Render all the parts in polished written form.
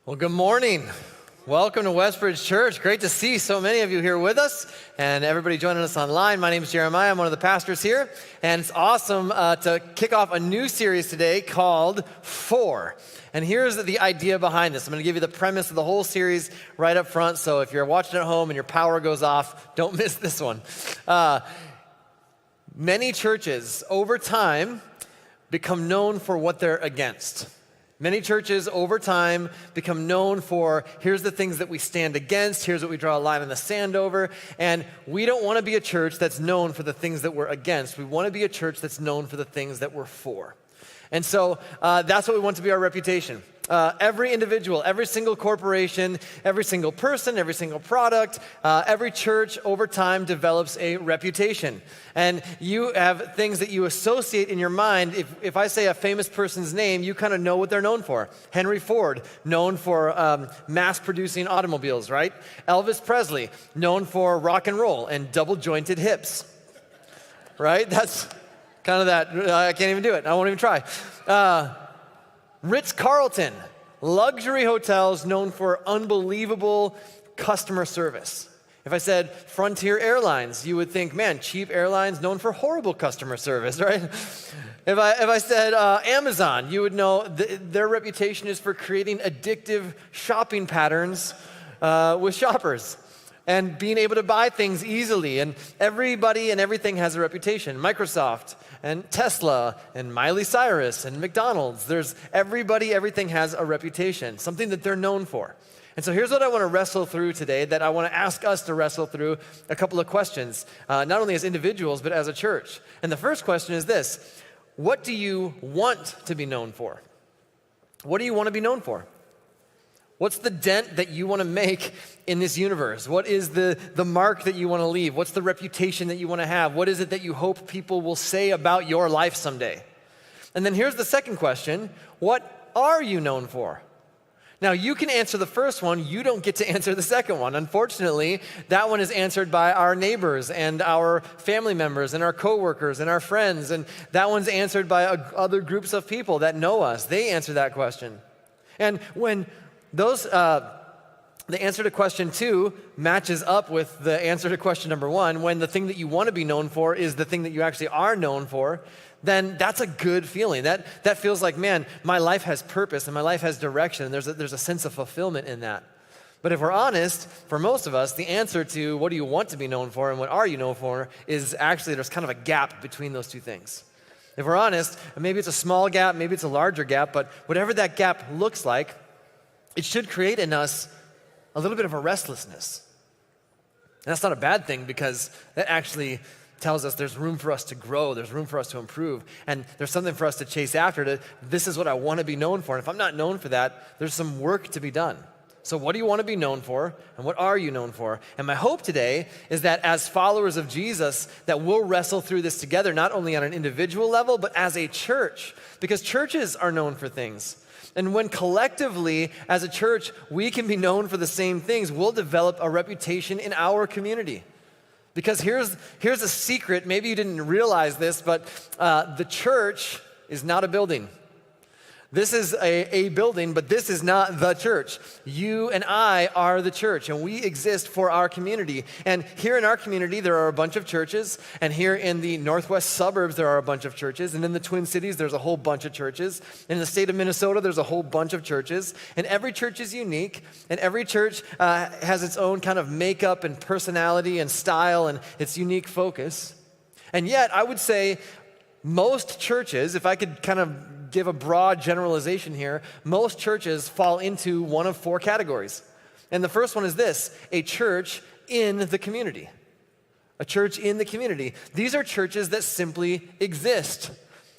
Well, good morning. Welcome to Westbridge Church. Great to see so many of you here with us and everybody joining us online. My name is Jeremiah. I'm one of the pastors here. And it's awesome to kick off a new series today called For. And here's the idea behind this. I'm going to give you the premise of the whole series right up front. So if you're watching at home and your power goes off, don't miss this one. Many churches over time become known for what they're against. Many churches over time become known for, here's the things that we stand against, here's what we draw a line in the sand over, and we don't want to be a church that's known for the things that we're against. We want to be a church that's known for the things that we're for. And so that's what we want to be our reputation. Every individual, every single corporation, every single person, every single product, every church over time develops a reputation. And you have things that you associate in your mind. If I say a famous person's name, you kind of know what they're known for. Henry Ford, known for mass-producing automobiles, right? Elvis Presley, known for rock and roll and double-jointed hips, right? That's kind of that. I can't even do it. I won't even try. Ritz-Carlton, luxury hotels known for unbelievable customer service. If I said Frontier Airlines, you would think, man, cheap airlines known for horrible customer service, right? If I said Amazon, you would know their reputation is for creating addictive shopping patterns with shoppers and being able to buy things easily. And everybody and everything has a reputation. Microsoft and Tesla and Miley Cyrus and McDonald's. There's everything has a reputation, something that they're known for. And so here's what I want to wrestle through today, that I want to ask us to wrestle through a couple of questions, not only as individuals, but as a church. And the first question is this: what do you want to be known for? What do you want to be known for? What's the dent that you want to make in this universe? What is the mark that you want to leave? What's the reputation that you want to have? What is it that you hope people will say about your life someday? And then here's the second question: what are you known for? Now, you can answer the first one. You don't get to answer the second one. Unfortunately, that one is answered by our neighbors and our family members and our coworkers and our friends. And that one's answered by other groups of people that know us. They answer that question. And when the answer to question 2 matches up with the answer to question number 1, when the thing that you want to be known for is the thing that you actually are known for, then that's a good feeling. That feels like, man, my life has purpose and my life has direction, and there's a sense of fulfillment in that. But if we're honest, for most of us, the answer to what do you want to be known for and what are you known for is actually there's kind of a gap between those two things. If we're honest, maybe it's a small gap, maybe it's a larger gap, but whatever that gap looks like, it should create in us a little bit of a restlessness. And that's not a bad thing, because that actually tells us there's room for us to grow, there's room for us to improve, and there's something for us to chase after. This is what I want to be known for. And if I'm not known for that, there's some work to be done. So what do you want to be known for, and what are you known for? And my hope today is that as followers of Jesus, that we'll wrestle through this together, not only on an individual level, but as a church, because churches are known for things. And when collectively, as a church, we can be known for the same things, we'll develop a reputation in our community. Because here's a secret, maybe you didn't realize this, but the church is not a building. This is a building, but this is not the church. You and I are the church, and we exist for our community. And here in our community, there are a bunch of churches, and here in the northwest suburbs, there are a bunch of churches, and in the Twin Cities, there's a whole bunch of churches. In the state of Minnesota, there's a whole bunch of churches, and every church is unique, and every church has its own kind of makeup and personality and style and its unique focus. And yet, I would say most churches, if I could kind of give a broad generalization here, most churches fall into one of 4 categories. And the first one is this: a church in the community. A church in the community. These are churches that simply exist.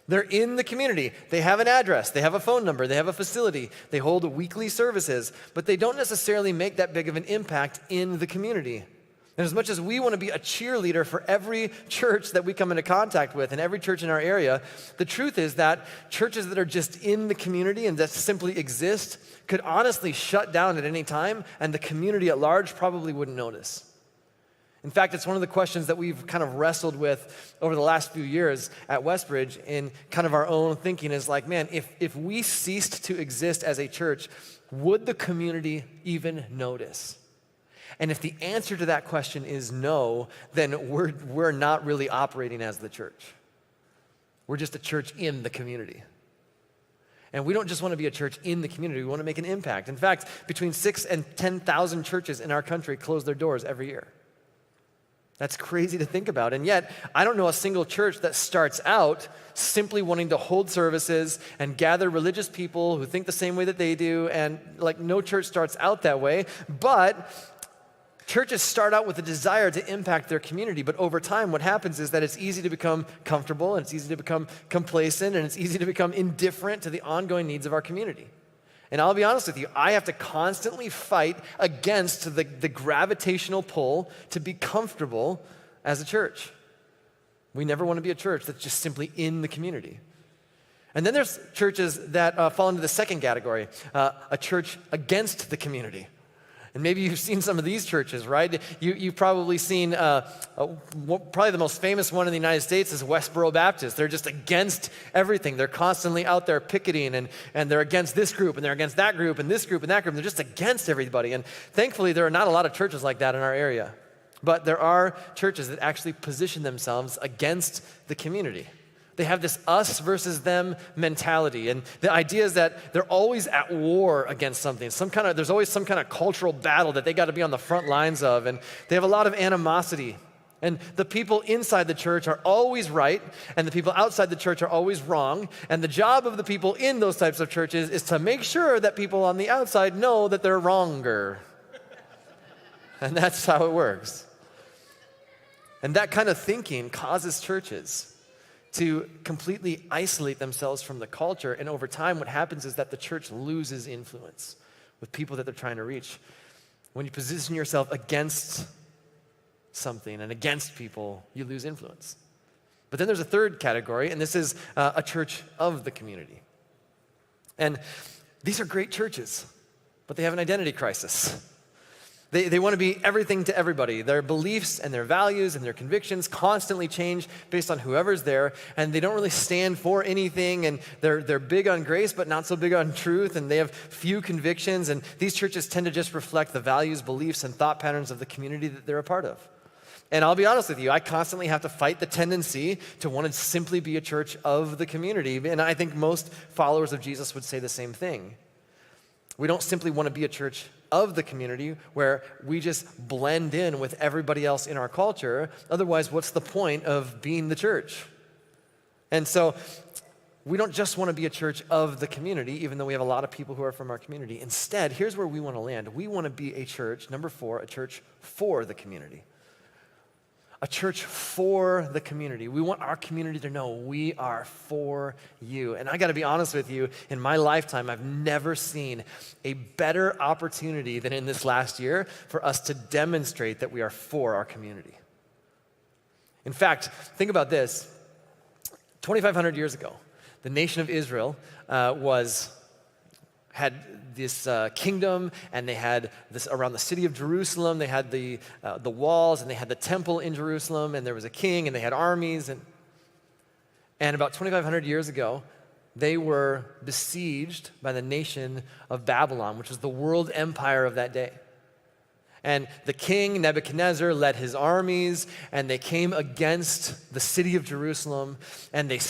They're in the community. They have an address, they have a phone number, they have a facility, they hold weekly services, but they don't necessarily make that big of an impact in the community. And as much as we want to be a cheerleader for every church that we come into contact with and every church in our area, the truth is that churches that are just in the community and that simply exist could honestly shut down at any time, and the community at large probably wouldn't notice. In fact, it's one of the questions that we've kind of wrestled with over the last few years at Westbridge in kind of our own thinking is like, man, if we ceased to exist as a church, would the community even notice? And if the answer to that question is no, then we're not really operating as the church. We're just a church in the community. And we don't just want to be a church in the community, we want to make an impact. In fact, between 6,000 and 10,000 churches in our country close their doors every year. That's crazy to think about. And yet, I don't know a single church that starts out simply wanting to hold services and gather religious people who think the same way that they do. And like, no church starts out that way. But churches start out with a desire to impact their community. But over time, what happens is that it's easy to become comfortable, and it's easy to become complacent, and it's easy to become indifferent to the ongoing needs of our community. And I'll be honest with you, I have to constantly fight against the gravitational pull to be comfortable as a church. We never want to be a church that's just simply in the community. And then there's churches that fall into the second category, a church against the community. And maybe you've seen some of these churches, right? You've probably seen, probably the most famous one in the United States is Westboro Baptist. They're just against everything. They're constantly out there picketing, and they're against this group, and they're against that group, and this group, and that group. They're just against everybody. And thankfully, there are not a lot of churches like that in our area. But there are churches that actually position themselves against the community. They have this us versus them mentality. And the idea is that they're always at war against something. There's always some kind of cultural battle that they got to be on the front lines of. And they have a lot of animosity. And the people inside the church are always right, and the people outside the church are always wrong. And the job of the people in those types of churches is to make sure that people on the outside know that they're wronger. And that's how it works. And that kind of thinking causes churches to completely isolate themselves from the culture. And over time, what happens is that the church loses influence with people that they're trying to reach. When you position yourself against something and against people, you lose influence. But then there's a third category, and this is a church of the community. And these are great churches, but they have an identity crisis. They want to be everything to everybody. Their beliefs and their values and their convictions constantly change based on whoever's there, and they don't really stand for anything, and they're big on grace but not so big on truth, and they have few convictions, and these churches tend to just reflect the values, beliefs, and thought patterns of the community that they're a part of. And I'll be honest with you, I constantly have to fight the tendency to want to simply be a church of the community, and I think most followers of Jesus would say the same thing. We don't simply want to be a church of the community where we just blend in with everybody else in our culture. Otherwise, what's the point of being the church? And so we don't just want to be a church of the community, even though we have a lot of people who are from our community. Instead, here's where we want to land. We want to be a church, number 4, a church for the community. A church for the community. We want our community to know we are for you. And I got to be honest with you, in my lifetime, I've never seen a better opportunity than in this last year for us to demonstrate that we are for our community. In fact, think about this. 2,500 years ago, the nation of Israel had this kingdom, and they had this around the city of Jerusalem. They had the walls, and they had the temple in Jerusalem, and there was a king, and they had armies. And about 2,500 years ago, they were besieged by the nation of Babylon, which was the world empire of that day. And the king, Nebuchadnezzar, led his armies, and they came against the city of Jerusalem, and they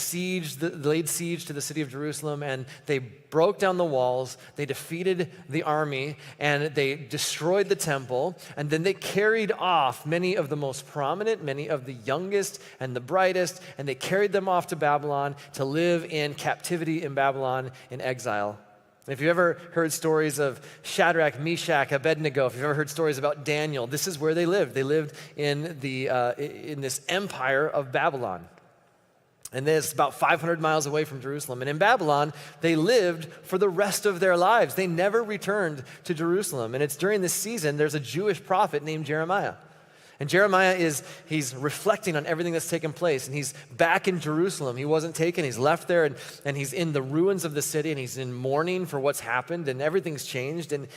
laid siege to the city of Jerusalem, and they broke down the walls, they defeated the army, and they destroyed the temple, and then they carried off many of the most prominent, many of the youngest and the brightest, and they carried them off to Babylon to live in captivity in Babylon in exile. If you've ever heard stories of Shadrach, Meshach, Abednego, if you've ever heard stories about Daniel, this is where they lived. They lived in this empire of Babylon. And it's about 500 miles away from Jerusalem. And in Babylon, they lived for the rest of their lives. They never returned to Jerusalem. And it's during this season, there's a Jewish prophet named Jeremiah. And Jeremiah he's reflecting on everything that's taken place, and he's back in Jerusalem. He wasn't taken, he's left there, and he's in the ruins of the city, and he's in mourning for what's happened, and everything's changed. And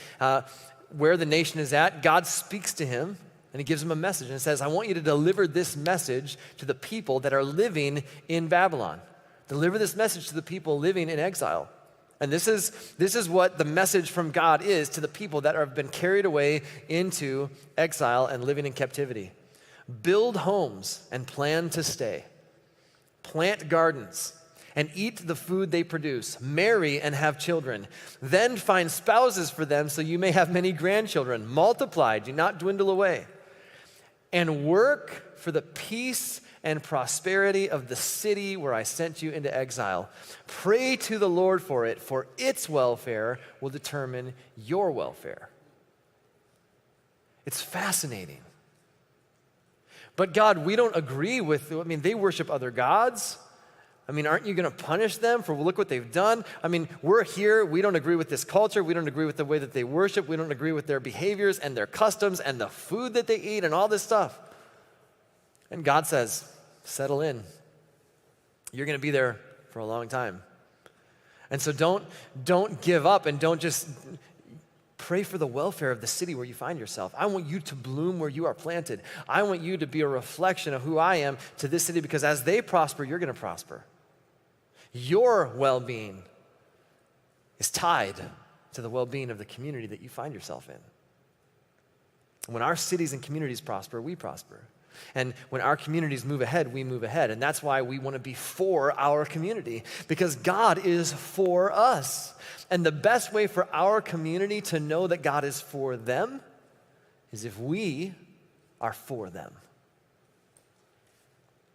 where the nation is at, God speaks to him, and he gives him a message, and says, I want you to deliver this message to the people that are living in Babylon. Deliver this message to the people living in exile. And this is what the message from God is to the people that have been carried away into exile and living in captivity. Build homes and plan to stay. Plant gardens and eat the food they produce. Marry and have children. Then find spouses for them so you may have many grandchildren. Multiply, do not dwindle away. And work for the peace and prosperity of the city where I sent you into exile. Pray to the Lord for it, for its welfare will determine your welfare. It's fascinating. But God, we don't agree with, they worship other gods. Aren't you going to punish them for look what they've done? We're here. We don't agree with this culture. We don't agree with the way that they worship. We don't agree with their behaviors and their customs and the food that they eat and all this stuff. And God says, settle in. You're going to be there for a long time. And so don't give up and don't just pray for the welfare of the city where you find yourself. I want you to bloom where you are planted. I want you to be a reflection of who I am to this city, because as they prosper, you're going to prosper. Your well-being is tied to the well-being of the community that you find yourself in. When our cities and communities prosper, we prosper. And when our communities move ahead, we move ahead. And that's why we want to be for our community, because God is for us. And the best way for our community to know that God is for them is if we are for them.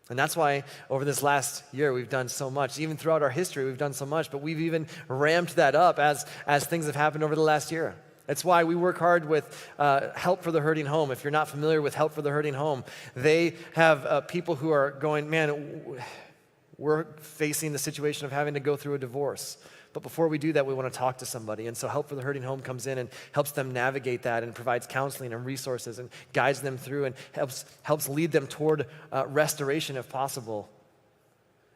And that's why over this last year we've done so much. Even throughout our history we've done so much, but we've even ramped that up as things have happened over the last year. That's why we work hard with Help for the Hurting Home. If you're not familiar with Help for the Hurting Home, they have people who are going, man, we're facing the situation of having to go through a divorce. But before we do that, we want to talk to somebody. And so Help for the Hurting Home comes in and helps them navigate that and provides counseling and resources and guides them through and helps lead them toward restoration if possible.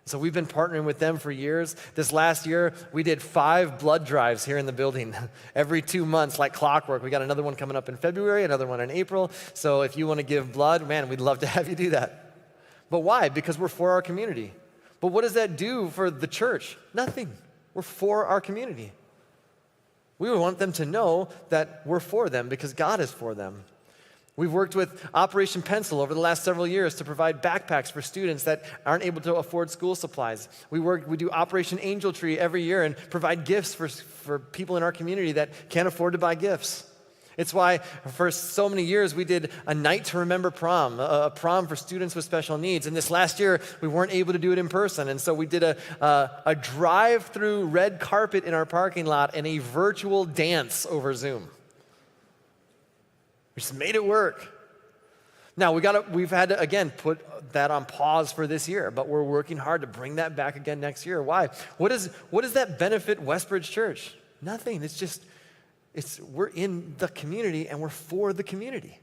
So we've been partnering with them for years. This last year, we did 5 blood drives here in the building every 2 months, like clockwork. We got another one coming up in February, another one in April. So if you want to give blood, man, we'd love to have you do that. But why? Because we're for our community. But what does that do for the church? Nothing. We're for our community. We want them to know that we're for them because God is for them. We've worked with Operation Pencil over the last several years to provide backpacks for students that aren't able to afford school supplies. We do Operation Angel Tree every year and provide gifts for people in our community that can't afford to buy gifts. It's why for so many years we did a night to remember prom, a prom for students with special needs. And this last year we weren't able to do it in person. And so we did a drive-through red carpet in our parking lot and a virtual dance over Zoom. We just made it work. Now we've had to, again, put that on pause for this year, but we're working hard to bring that back again next year. Why? What does that benefit Westbridge Church? Nothing. We're in the community and we're for the community.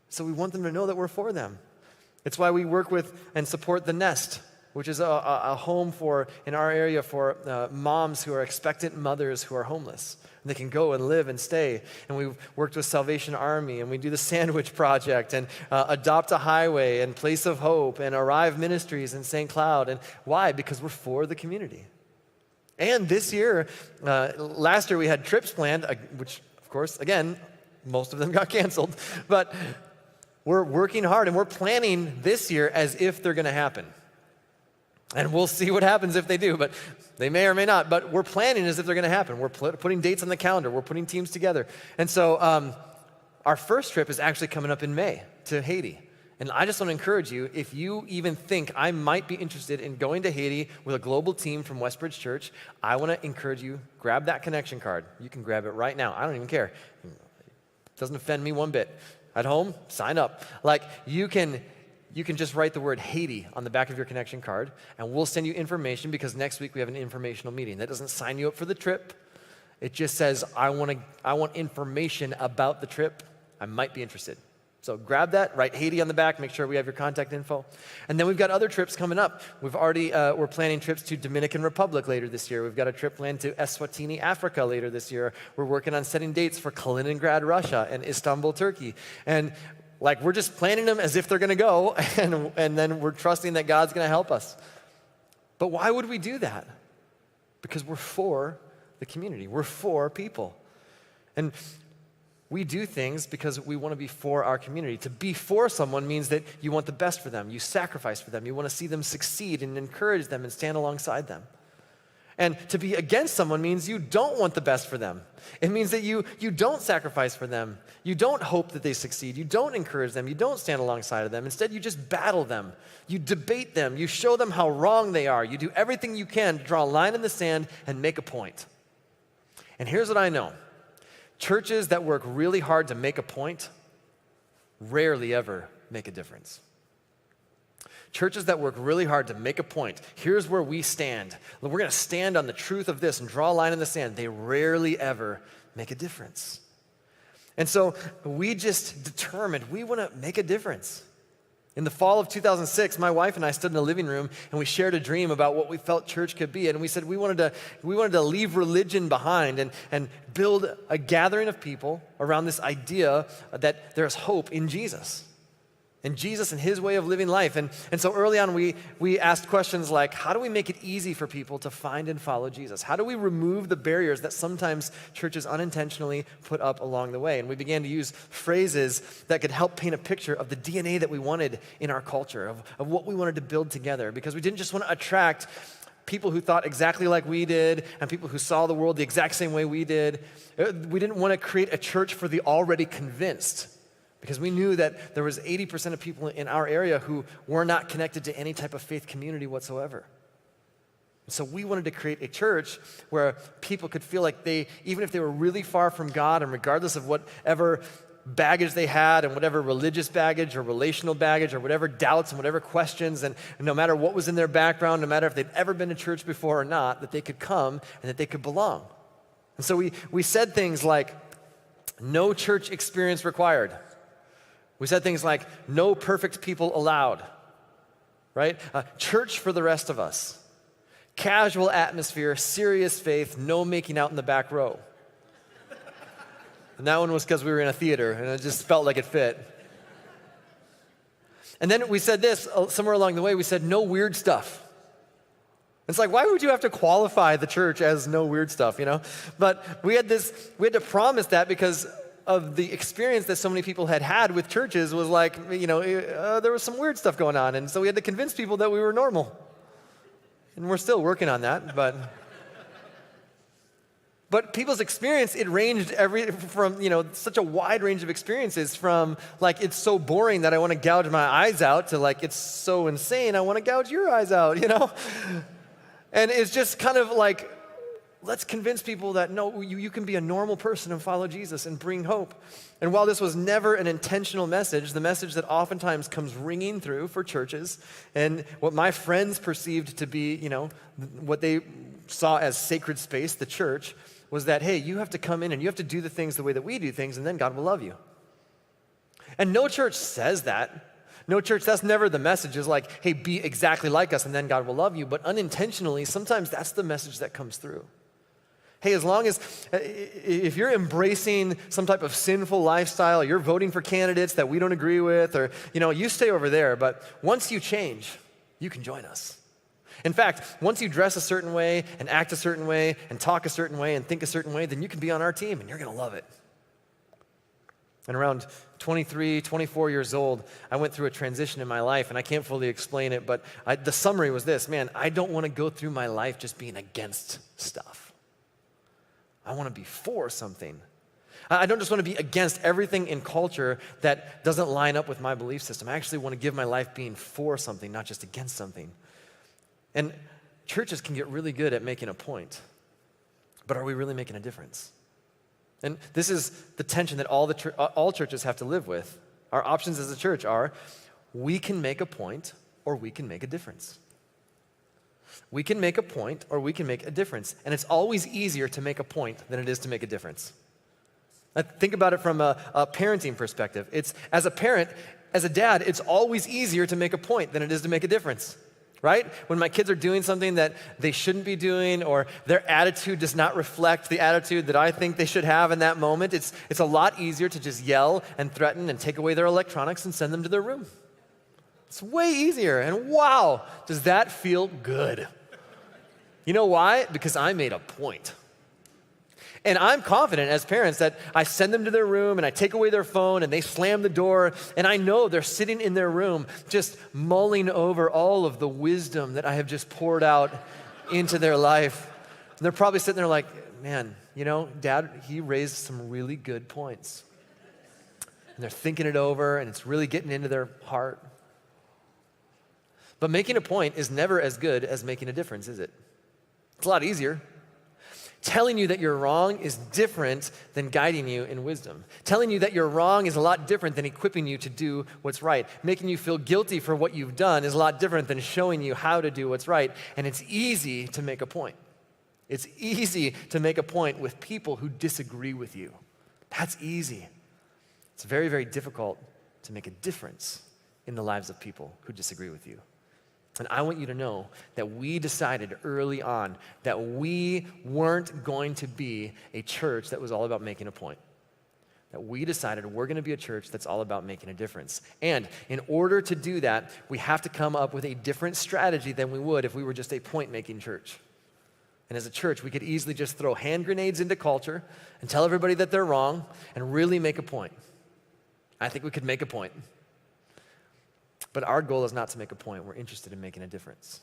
So we want them to know that we're for them. It's why we work with and support The Nest, which is a home in our area for moms who are expectant mothers who are homeless. And they can go and live and stay. And we've worked with Salvation Army, and we do the Sandwich Project, and Adopt a Highway, and Place of Hope, and Arrive Ministries in St. Cloud. And why? Because we're for the community. And this year, last year we had trips planned, which, of course, again, most of them got canceled. But we're working hard, and we're planning this year as if they're going to happen. And we'll see what happens if they do, but they may or may not. But we're planning as if they're going to happen. We're putting dates on the calendar. We're putting teams together. And so our first trip is actually coming up in May to Haiti. And I just want to encourage you, if you even think I might be interested in going to Haiti with a global team from Westbridge Church, I want to encourage you, grab that connection card. You can grab it right now. I don't even care. It doesn't offend me one bit. At home, sign up. You can just write the word Haiti on the back of your connection card, and we'll send you information because next week we have an informational meeting. That doesn't sign you up for the trip. It just says, I want information about the trip. I might be interested. So grab that, write Haiti on the back, make sure we have your contact info. And then we've got other trips coming up. We're planning trips to Dominican Republic later this year. We've got a trip planned to Eswatini, Africa later this year. We're working on setting dates for Kaliningrad, Russia, and Istanbul, Turkey. And we're just planning them as if they're going to go, and then we're trusting that God's going to help us. But why would we do that? Because we're for the community. We're for people. And we do things because we want to be for our community. To be for someone means that you want the best for them. You sacrifice for them. You want to see them succeed and encourage them and stand alongside them. And to be against someone means you don't want the best for them. It means that you don't sacrifice for them. You don't hope that they succeed. You don't encourage them. You don't stand alongside of them. Instead, you just battle them. You debate them. You show them how wrong they are. You do everything you can to draw a line in the sand and make a point. And here's what I know. Churches that work really hard to make a point rarely ever make a difference. Churches that work really hard to make a point, here's where we stand. We're going to stand on the truth of this and draw a line in the sand. They rarely ever make a difference. And so we just determined we want to make a difference. In the fall of 2006, my wife and I stood in the living room and we shared a dream about what we felt church could be. And we said we wanted to leave religion behind and build a gathering of people around this idea that there's hope in Jesus. And Jesus and his way of living life. And so early on, we asked questions like, how do we make it easy for people to find and follow Jesus? How do we remove the barriers that sometimes churches unintentionally put up along the way? And we began to use phrases that could help paint a picture of the DNA that we wanted in our culture, of what we wanted to build together. Because we didn't just want to attract people who thought exactly like we did and people who saw the world the exact same way we did. We didn't want to create a church for the already convinced. Because we knew that there was 80% of people in our area who were not connected to any type of faith community whatsoever. So we wanted to create a church where people could feel like even if they were really far from God and regardless of whatever baggage they had and whatever religious baggage or relational baggage or whatever doubts and whatever questions, and no matter what was in their background, no matter if they'd ever been to church before or not, that they could come and that they could belong. And so we said things like, no church experience required. We said things like, no perfect people allowed, right? Church for the rest of us. Casual atmosphere, serious faith, no making out in the back row. And that one was because we were in a theater, and it just felt like it fit. And then we said this, somewhere along the way, we said, no weird stuff. It's like, why would you have to qualify the church as no weird stuff, you know? But we had to promise that because of the experience that so many people had with churches was like, there was some weird stuff going on. And so we had to convince people that we were normal. And we're still working on that, but people's experience, it ranged from such a wide range of experiences from like, it's so boring that I want to gouge my eyes out to like, it's so insane, I want to gouge your eyes out, And it's just kind of like, let's convince people that, no, you can be a normal person and follow Jesus and bring hope. And while this was never an intentional message, the message that oftentimes comes ringing through for churches and what my friends perceived to be, what they saw as sacred space, the church, was that, hey, you have to come in and you have to do the things the way that we do things and then God will love you. And no church says that. No church, that's never the message, is like, hey, be exactly like us and then God will love you. But unintentionally, sometimes that's the message that comes through. Hey, as long as, if you're embracing some type of sinful lifestyle, you're voting for candidates that we don't agree with, or, you stay over there, but once you change, you can join us. In fact, once you dress a certain way and act a certain way and talk a certain way and think a certain way, then you can be on our team and you're going to love it. And around 23, 24 years old, I went through a transition in my life, and I can't fully explain it, but the summary was this: man, I don't want to go through my life just being against stuff. I want to be for something. I don't just want to be against everything in culture that doesn't line up with my belief system. I actually want to give my life being for something, not just against something. And churches can get really good at making a point, but are we really making a difference? And this is the tension that all churches have to live with. Our options as a church are, we can make a point or we can make a difference. We can make a point or we can make a difference. And it's always easier to make a point than it is to make a difference. Think about it from a parenting perspective. It's, as a parent, as a dad, it's always easier to make a point than it is to make a difference, right? When my kids are doing something that they shouldn't be doing, or their attitude does not reflect the attitude that I think they should have in that moment, it's a lot easier to just yell and threaten and take away their electronics and send them to their room. It's way easier, and wow, does that feel good. You know why? Because I made a point. And I'm confident as parents that I send them to their room and I take away their phone and they slam the door, and I know they're sitting in their room just mulling over all of the wisdom that I have just poured out into their life. And they're probably sitting there like, man, Dad, he raised some really good points. And they're thinking it over and it's really getting into their heart. But making a point is never as good as making a difference, is it? It's a lot easier. Telling you that you're wrong is different than guiding you in wisdom. Telling you that you're wrong is a lot different than equipping you to do what's right. Making you feel guilty for what you've done is a lot different than showing you how to do what's right. And it's easy to make a point. It's easy to make a point with people who disagree with you. That's easy. It's very, very difficult to make a difference in the lives of people who disagree with you. And I want you to know that we decided early on that we weren't going to be a church that was all about making a point. That we decided we're going to be a church that's all about making a difference. And in order to do that, we have to come up with a different strategy than we would if we were just a point-making church. And as a church, we could easily just throw hand grenades into culture and tell everybody that they're wrong and really make a point. I think we could make a point. But our goal is not to make a point. We're interested in making a difference.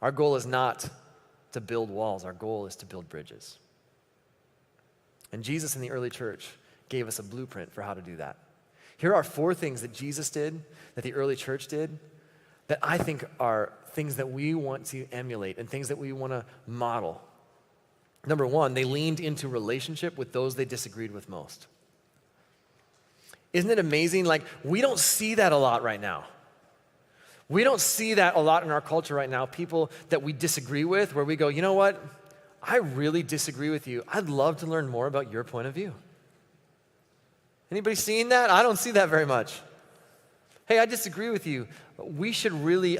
Our goal is not to build walls. Our goal is to build bridges. And Jesus in the early church gave us a blueprint for how to do that. Here are 4 things that Jesus did, that the early church did, that I think are things that we want to emulate and things that we want to model. Number 1, they leaned into relationship with those they disagreed with most. Isn't it amazing? Like, we don't see that a lot right now. We don't see that a lot in our culture right now. People that we disagree with, where we go, you know what? I really disagree with you. I'd love to learn more about your point of view. Anybody seeing that? I don't see that very much. Hey, I disagree with you. We should really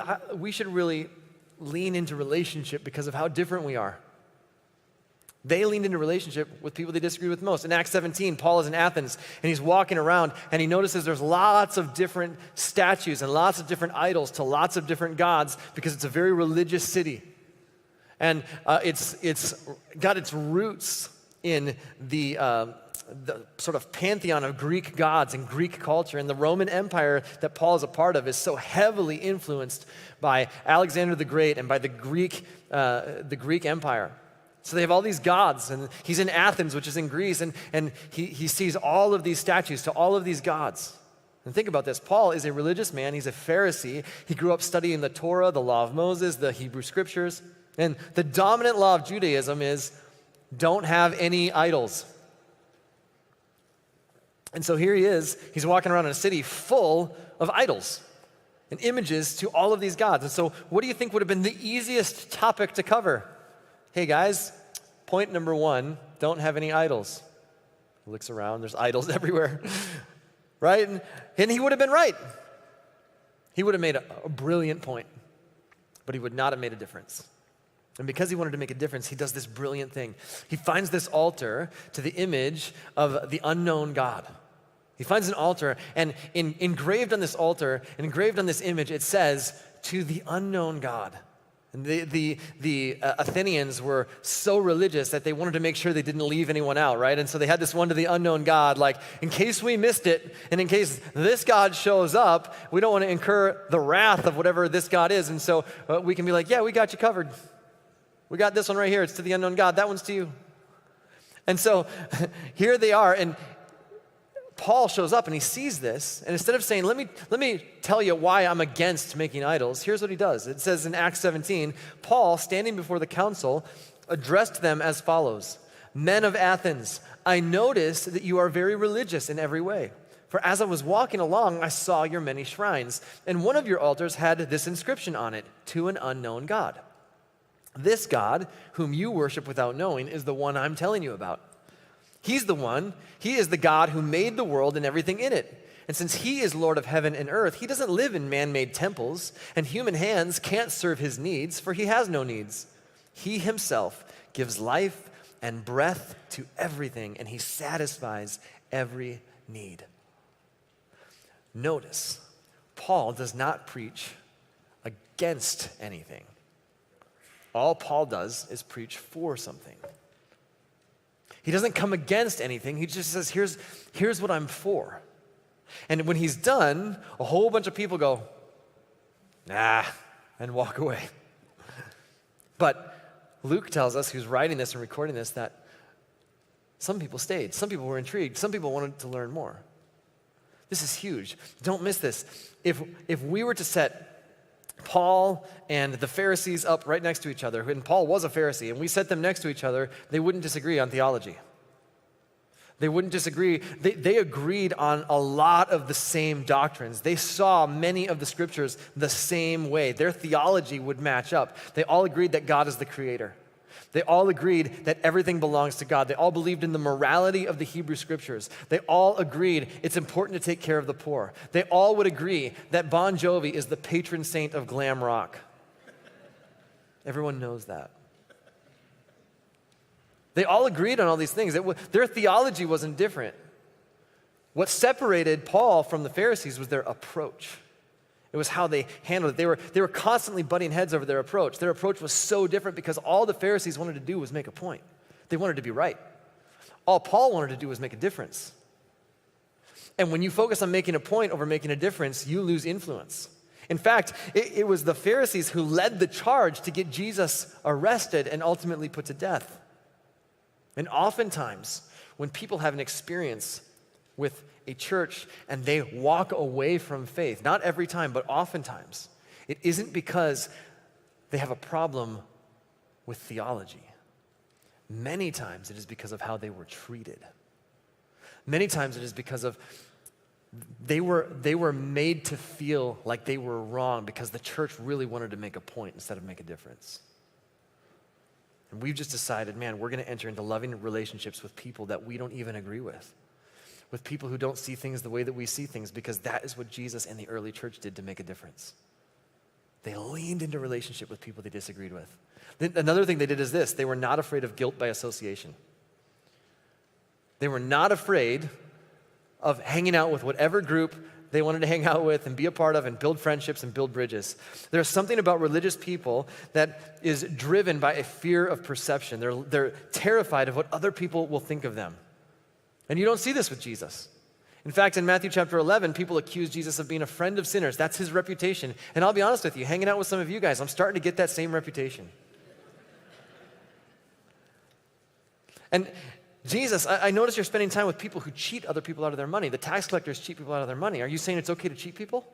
lean into relationship because of how different we are. They leaned into relationship with people they disagree with most. In Acts 17, Paul is in Athens, and he's walking around, and he notices there's lots of different statues and lots of different idols to lots of different gods because it's a very religious city. And it's got its roots in the sort of pantheon of Greek gods and Greek culture. And the Roman Empire that Paul is a part of is so heavily influenced by Alexander the Great and by the Greek Empire. So they have all these gods, and he's in Athens, which is in Greece, and he sees all of these statues to all of these gods. And think about this. Paul is a religious man. He's a Pharisee. He grew up studying the Torah, the law of Moses, the Hebrew scriptures. And the dominant law of Judaism is don't have any idols. And so here he is. He's walking around in a city full of idols and images to all of these gods. And so what do you think would have been the easiest topic to cover? Hey guys, point number 1, don't have any idols. He looks around, there's idols everywhere, right? And he would have been right. He would have made a brilliant point, but he would not have made a difference. And because he wanted to make a difference, he does this brilliant thing. He finds this altar to the image of the unknown God. He finds an altar, and engraved on this altar, engraved on this image, it says, to the unknown God. And the Athenians were so religious that they wanted to make sure they didn't leave anyone out, right? And so they had this one to the unknown God, like, in case we missed it, and in case this God shows up, we don't want to incur the wrath of whatever this God is. And so we can be like, yeah, we got you covered. We got this one right here. It's to the unknown God. That one's to you. And so here they are, and Paul shows up and he sees this, and instead of saying, let me tell you why I'm against making idols, here's what he does. It says in Acts 17, Paul, standing before the council, addressed them as follows: Men of Athens, I notice that you are very religious in every way. For as I was walking along, I saw your many shrines, and one of your altars had this inscription on it, to an unknown God. This God, whom you worship without knowing, is the one I'm telling you about. He's the one, he is the God who made the world and everything in it. And since he is Lord of heaven and earth, he doesn't live in man-made temples, and human hands can't serve his needs, for he has no needs. He himself gives life and breath to everything, and he satisfies every need. Notice, Paul does not preach against anything. All Paul does is preach for something. He doesn't come against anything. He just says, here's what I'm for. And when he's done, a whole bunch of people go, nah, and walk away. But Luke tells us, who's writing this and recording this, that some people stayed. Some people were intrigued. Some people wanted to learn more. This is huge. Don't miss this. If we were to set Paul and the Pharisees up right next to each other, and Paul was a Pharisee, and we set them next to each other, they wouldn't disagree on theology. They wouldn't disagree. They agreed on a lot of the same doctrines. They saw many of the scriptures the same way. Their theology would match up. They all agreed that God is the creator. They all agreed that everything belongs to God. They all believed in the morality of the Hebrew scriptures. They all agreed it's important to take care of the poor. They all would agree that Bon Jovi is the patron saint of glam rock. Everyone knows that. They all agreed on all these things. Their theology wasn't different. What separated Paul from the Pharisees was their approach. It was how they handled it. They were constantly butting heads over their approach. Their approach was so different because all the Pharisees wanted to do was make a point. They wanted to be right. All Paul wanted to do was make a difference. And when you focus on making a point over making a difference, you lose influence. In fact, it was the Pharisees who led the charge to get Jesus arrested and ultimately put to death. And oftentimes, when people have an experience with a church and they walk away from faith, not every time, but oftentimes, it isn't because they have a problem with theology. Many times it is because of how they were treated. Many times it is because of they were made to feel like they were wrong because the church really wanted to make a point instead of make a difference. And we've just decided, man, we're going to enter into loving relationships with people that we don't even agree with people who don't see things the way that we see things, because that is what Jesus and the early church did to make a difference. They leaned into relationship with people they disagreed with. Then another thing they did is this: they were not afraid of guilt by association. They were not afraid of hanging out with whatever group they wanted to hang out with and be a part of and build friendships and build bridges. There's something about religious people that is driven by a fear of perception. They're terrified of what other people will think of them. And you don't see this with Jesus. In fact, in Matthew chapter 11, people accuse Jesus of being a friend of sinners. That's his reputation. And I'll be honest with you, hanging out with some of you guys, I'm starting to get that same reputation. And Jesus, I notice you're spending time with people who cheat other people out of their money. The tax collectors cheat people out of their money. Are you saying it's okay to cheat people?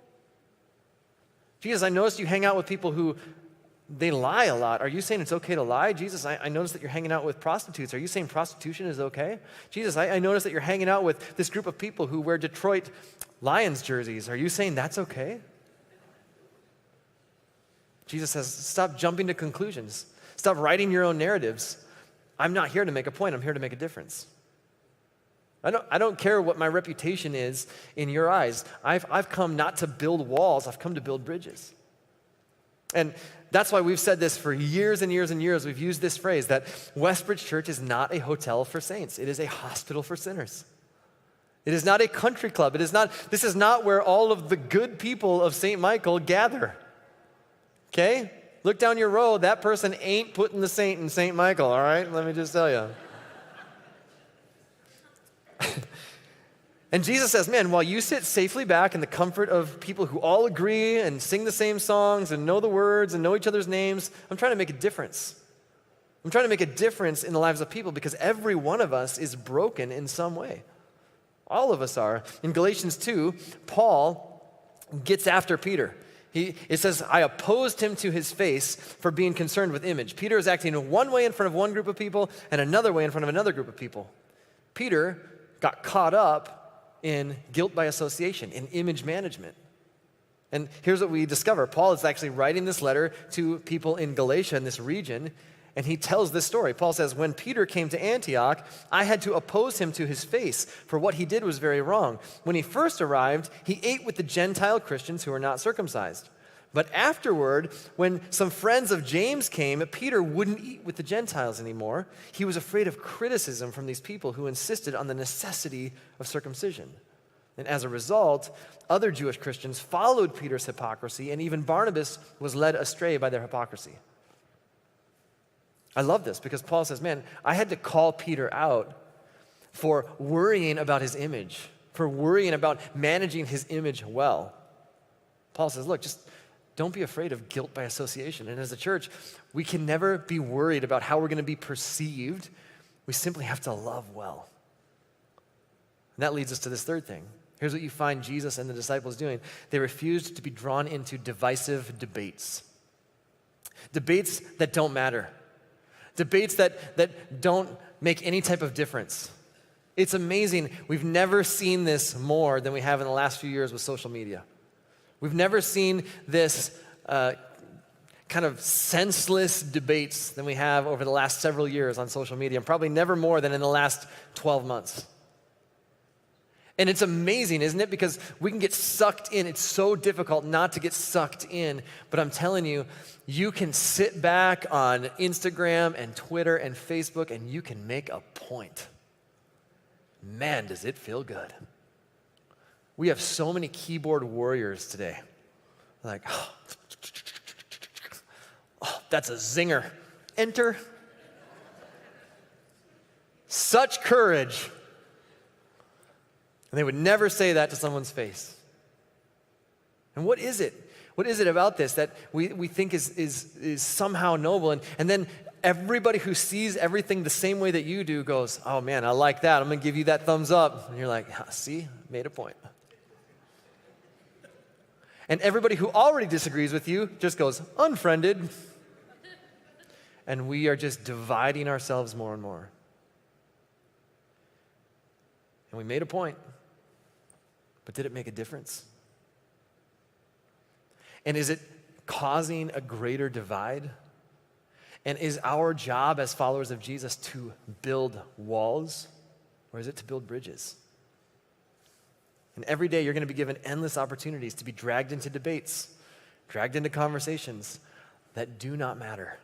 Jesus, I noticed you hang out with people who they lie a lot. Are you saying it's okay to lie? Jesus, I noticed that you're hanging out with prostitutes. Are you saying prostitution is okay? Jesus, I noticed that you're hanging out with this group of people who wear Detroit Lions jerseys. Are you saying that's okay? Jesus says, stop jumping to conclusions. Stop writing your own narratives. I'm not here to make a point. I'm here to make a difference. I don't care what my reputation is in your eyes. I've come not to build walls. I've come to build bridges. And that's why we've said this for years and years and years. We've used this phrase that Westbridge Church is not a hotel for saints. It is a hospital for sinners. It is not a country club. This is not where all of the good people of St. Michael gather. Okay? Look down your row. That person ain't putting the saint in St. Michael, all right? Let me just tell you. And Jesus says, man, while you sit safely back in the comfort of people who all agree and sing the same songs and know the words and know each other's names, I'm trying to make a difference. I'm trying to make a difference in the lives of people because every one of us is broken in some way. All of us are. In Galatians 2, Paul gets after Peter. It says, I opposed him to his face for being concerned with image. Peter is acting in one way in front of one group of people and another way in front of another group of people. Peter got caught up in guilt by association, in image management. And here's what we discover. Paul is actually writing this letter to people in Galatia, in this region, and he tells this story. Paul says, when Peter came to Antioch, I had to oppose him to his face, for what he did was very wrong. When he first arrived, he ate with the Gentile Christians who were not circumcised. But afterward, when some friends of James came, Peter wouldn't eat with the Gentiles anymore. He was afraid of criticism from these people who insisted on the necessity of circumcision. And as a result, other Jewish Christians followed Peter's hypocrisy, and even Barnabas was led astray by their hypocrisy. I love this because Paul says, man, I had to call Peter out for worrying about his image, for worrying about managing his image well. Paul says, look, just don't be afraid of guilt by association. And as a church, we can never be worried about how we're going to be perceived. We simply have to love well. And that leads us to this third thing. Here's what you find Jesus and the disciples doing. They refused to be drawn into divisive debates. Debates that don't matter. Debates that don't make any type of difference. It's amazing. We've never seen this more than we have in the last few years with social media. We've never seen this kind of senseless debates than we have over the last several years on social media, and probably never more than in the last 12 months. And it's amazing, isn't it? Because we can get sucked in. It's so difficult not to get sucked in. But I'm telling you, you can sit back on Instagram and Twitter and Facebook and you can make a point. Man, does it feel good. We have so many keyboard warriors today. Like, oh, that's a zinger. Enter. Such courage. And they would never say that to someone's face. And what is it? What is it about this that we think is somehow noble? And then everybody who sees everything the same way that you do goes, oh man, I like that. I'm going to give you that thumbs up. And you're like, see, made a point. And everybody who already disagrees with you just goes, unfriended. And we are just dividing ourselves more and more. And we made a point. But did it make a difference? And is it causing a greater divide? And is our job as followers of Jesus to build walls, or is it to build bridges? And every day you're going to be given endless opportunities to be dragged into debates, dragged into conversations that do not matter.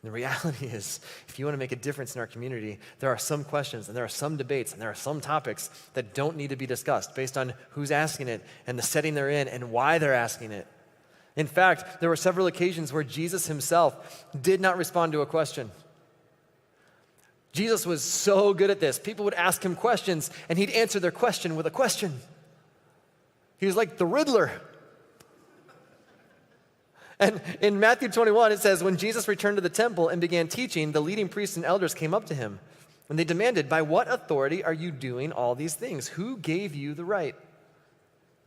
The reality is, if you want to make a difference in our community, there are some questions and there are some debates and there are some topics that don't need to be discussed based on who's asking it and the setting they're in and why they're asking it. In fact, there were several occasions where Jesus himself did not respond to a question. Jesus was so good at this. People would ask him questions and he'd answer their question with a question. He was like the Riddler. And in Matthew 21, it says, when Jesus returned to the temple and began teaching, the leading priests and elders came up to him. And they demanded, by what authority are you doing all these things? Who gave you the right?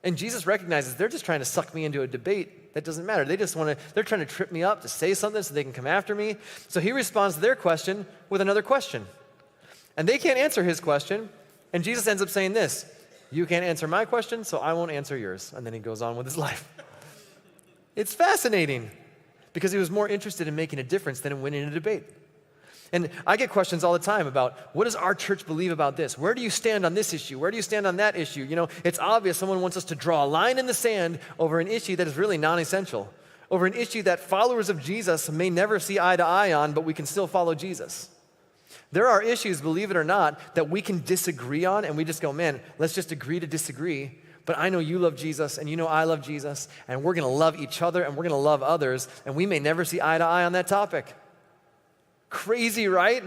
And Jesus recognizes they're just trying to suck me into a debate that doesn't matter. They're trying to trip me up to say something so they can come after me. So he responds to their question with another question. And they can't answer his question. And Jesus ends up saying this, you can't answer my question, so I won't answer yours. And then he goes on with his life. It's fascinating because he was more interested in making a difference than in winning a debate. And I get questions all the time about, what does our church believe about this? Where do you stand on this issue? Where do you stand on that issue? You know, it's obvious someone wants us to draw a line in the sand over an issue that is really non-essential, over an issue that followers of Jesus may never see eye to eye on, but we can still follow Jesus. There are issues, believe it or not, that we can disagree on, and we just go, man, let's just agree to disagree. But I know you love Jesus, and you know I love Jesus, and we're going to love each other, and we're going to love others, and we may never see eye to eye on that topic. Crazy, right?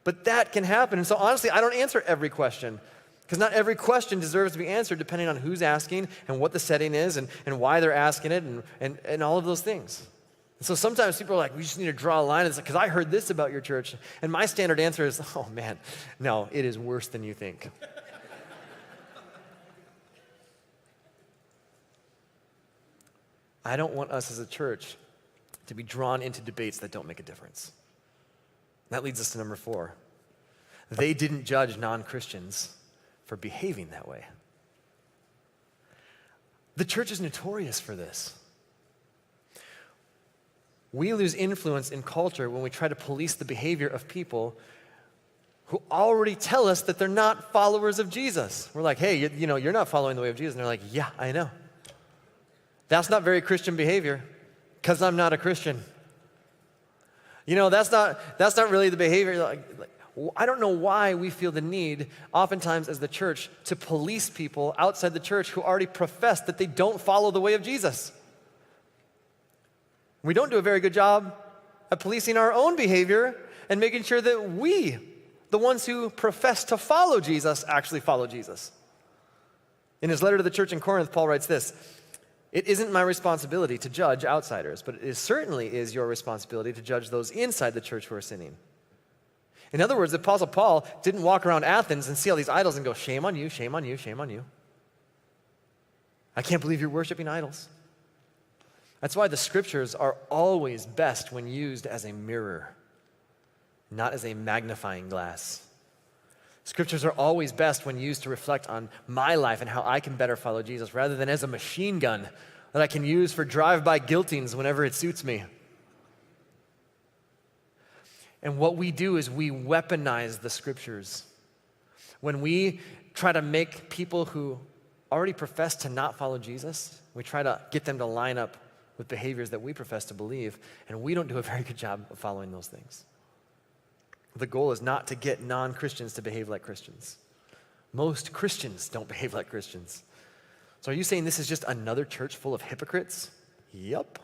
But that can happen. And so honestly, I don't answer every question, because not every question deserves to be answered depending on who's asking and what the setting is and why they're asking it and all of those things. And so sometimes people are like, we just need to draw a line. It's like, because I heard this about your church. And my standard answer is, oh man, no, it is worse than you think. I don't want us as a church to be drawn into debates that don't make a difference. That leads us to number 4. They didn't judge non-Christians for behaving that way. The church is notorious for this. We lose influence in culture when we try to police the behavior of people who already tell us that they're not followers of Jesus. We're like, hey, you're not following the way of Jesus. And they're like, yeah, I know. That's not very Christian behavior because I'm not a Christian. That's not really the behavior. I don't know why we feel the need, oftentimes as the church, to police people outside the church who already profess that they don't follow the way of Jesus. We don't do a very good job at policing our own behavior and making sure that we, the ones who profess to follow Jesus, actually follow Jesus. In his letter to the church in Corinth, Paul writes this: "It isn't my responsibility to judge outsiders, but it certainly is your responsibility to judge those inside the church who are sinning." In other words, the Apostle Paul didn't walk around Athens and see all these idols and go, shame on you, shame on you, shame on you. I can't believe you're worshiping idols. That's why the scriptures are always best when used as a mirror, not as a magnifying glass. Scriptures are always best when used to reflect on my life and how I can better follow Jesus, rather than as a machine gun that I can use for drive-by guiltings whenever it suits me. And what we do is we weaponize the scriptures. When we try to make people who already profess to not follow Jesus, we try to get them to line up with behaviors that we profess to believe, and we don't do a very good job of following those things. The goal is not to get non-Christians to behave like Christians. Most Christians don't behave like Christians. So are you saying this is just another church full of hypocrites? Yep.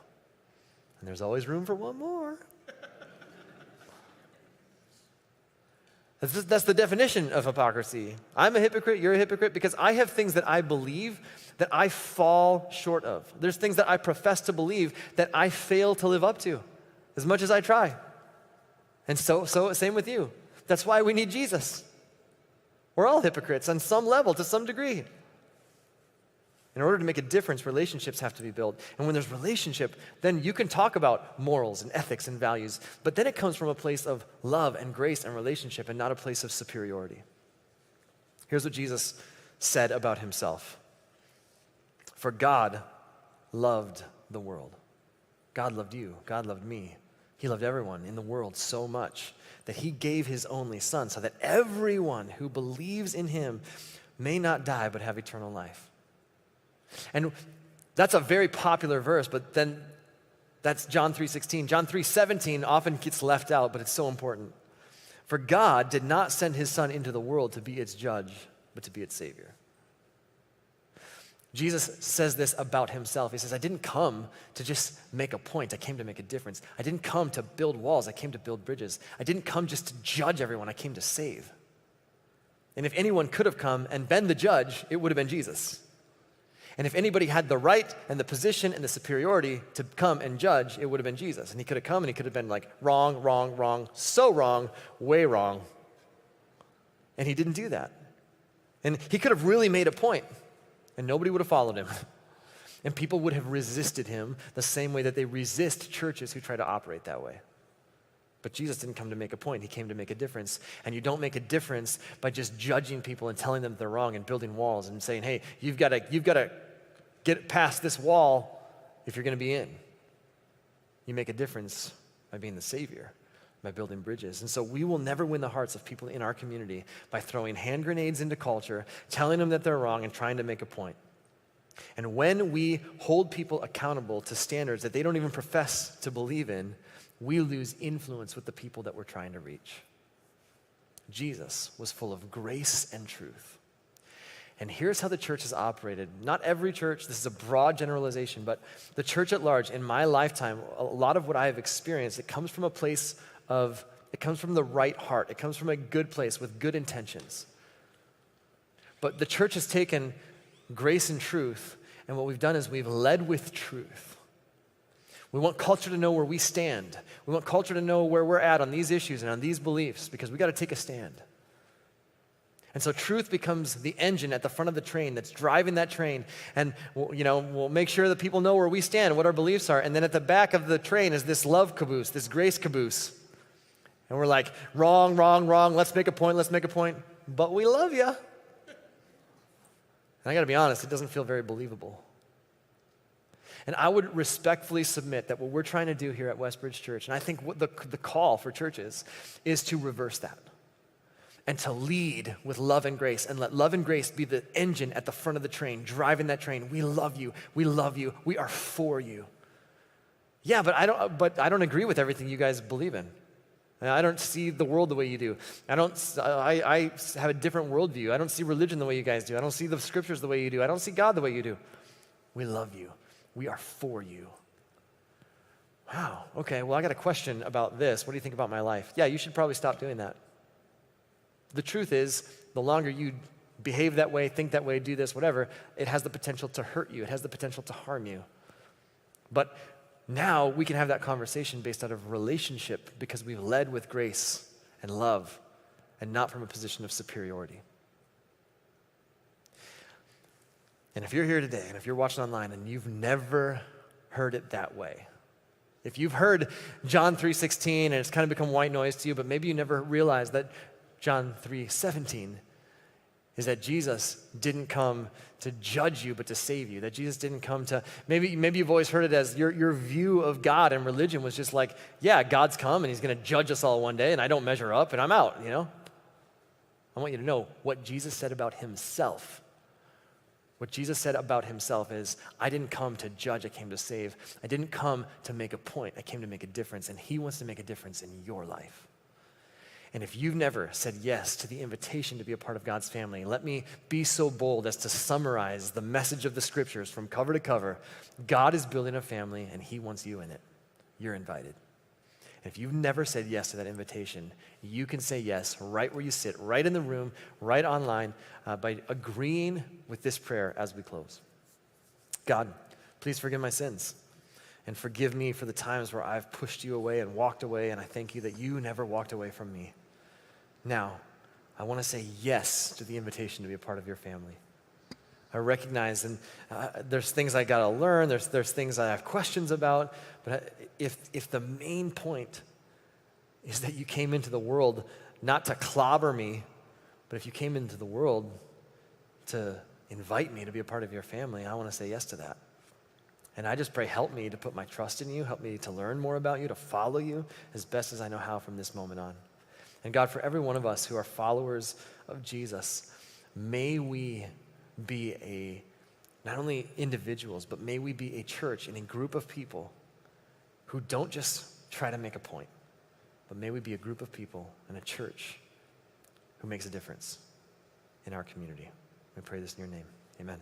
And there's always room for one more. That's the definition of hypocrisy. I'm a hypocrite, you're a hypocrite, because I have things that I believe that I fall short of. There's things that I profess to believe that I fail to live up to, as much as I try. And so same with you. That's why we need Jesus. We're all hypocrites on some level, to some degree. In order to make a difference, relationships have to be built. And when there's relationship, then you can talk about morals and ethics and values, but then it comes from a place of love and grace and relationship and not a place of superiority. Here's what Jesus said about himself. For God loved the world. God loved you. God loved me. He loved everyone in the world so much that he gave his only son so that everyone who believes in him may not die but have eternal life. And that's a very popular verse, but then that's John 3:16. John 3:17 often gets left out, but it's so important. For God did not send his son into the world to be its judge, but to be its savior. Jesus says this about himself. He says, I didn't come to just make a point. I came to make a difference. I didn't come to build walls. I came to build bridges. I didn't come just to judge everyone. I came to save. And if anyone could have come and been the judge, it would have been Jesus. And if anybody had the right and the position and the superiority to come and judge, it would have been Jesus. And he could have come and he could have been like, wrong, wrong, wrong, so wrong, way wrong. And he didn't do that. And he could have really made a point, and nobody would have followed him. And people would have resisted him the same way that they resist churches who try to operate that way. But Jesus didn't come to make a point. He came to make a difference. And you don't make a difference by just judging people and telling them they're wrong and building walls and saying, hey, you've got to get past this wall if you're going to be in. You make a difference by being the savior, by building bridges. And so we will never win the hearts of people in our community by throwing hand grenades into culture, telling them that they're wrong and trying to make a point. And when we hold people accountable to standards that they don't even profess to believe in, we lose influence with the people that we're trying to reach. Jesus was full of grace and truth. And here's how the church has operated. Not every church, this is a broad generalization, but the church at large, in my lifetime, a lot of what I have experienced, it comes from the right heart. It comes from a good place with good intentions. But the church has taken grace and truth, and what we've done is we've led with truth. We want culture to know where we stand. We want culture to know where we're at on these issues and on these beliefs, because we got to take a stand. And so truth becomes the engine at the front of the train that's driving that train. And we'll make sure that people know where we stand, what our beliefs are. And then at the back of the train is this love caboose, this grace caboose. And we're like, wrong, wrong, wrong. Let's make a point. But we love you. And I got to be honest, it doesn't feel very believable. And I would respectfully submit that what we're trying to do here at Westbridge Church, and I think what the call for churches is to reverse that. And to lead with love and grace, and let love and grace be the engine at the front of the train, driving that train. We love you, we are for you. Yeah, but I don't agree with everything you guys believe in. I don't see the world the way you do. I have a different worldview. I don't see religion the way you guys do. I don't see the scriptures the way you do. I don't see God the way you do. We love you. We are for you. Wow, okay, well, I got a question about this. What do you think about my life? Yeah, you should probably stop doing that. The truth is, the longer you behave that way, think that way, do this, whatever, it has the potential to hurt you. It has the potential to harm you. But now we can have that conversation based out of relationship because we've led with grace and love and not from a position of superiority. And if you're here today and if you're watching online and you've never heard it that way, if you've heard John 3:16 and it's kind of become white noise to you, but maybe you never realized that John 3:17 is that Jesus didn't come to judge you, but to save you. That Jesus didn't come to, maybe you've always heard it as your view of God and religion was just like, yeah, God's come and he's gonna judge us all one day and I don't measure up and I'm out, you know? I want you to know what Jesus said about himself. What Jesus said about himself is, I didn't come to judge, I came to save. I didn't come to make a point, I came to make a difference, and he wants to make a difference in your life. And if you've never said yes to the invitation to be a part of God's family, let me be so bold as to summarize the message of the scriptures from cover to cover. God is building a family and he wants you in it. You're invited. And if you've never said yes to that invitation, you can say yes right where you sit, right in the room, right online, by agreeing with this prayer as we close. God, please forgive my sins. And forgive me for the times where I've pushed you away and walked away, and I thank you that you never walked away from me. Now, I want to say yes to the invitation to be a part of your family. I recognize, and there's things I got to learn, there's things I have questions about, but if the main point is that you came into the world not to clobber me, but if you came into the world to invite me to be a part of your family, I want to say yes to that. And I just pray, help me to put my trust in you, help me to learn more about you, to follow you as best as I know how from this moment on. And God, for every one of us who are followers of Jesus, may we be not only individuals, but may we be a church and a group of people who don't just try to make a point, but may we be a group of people and a church who makes a difference in our community. We pray this in your name. Amen.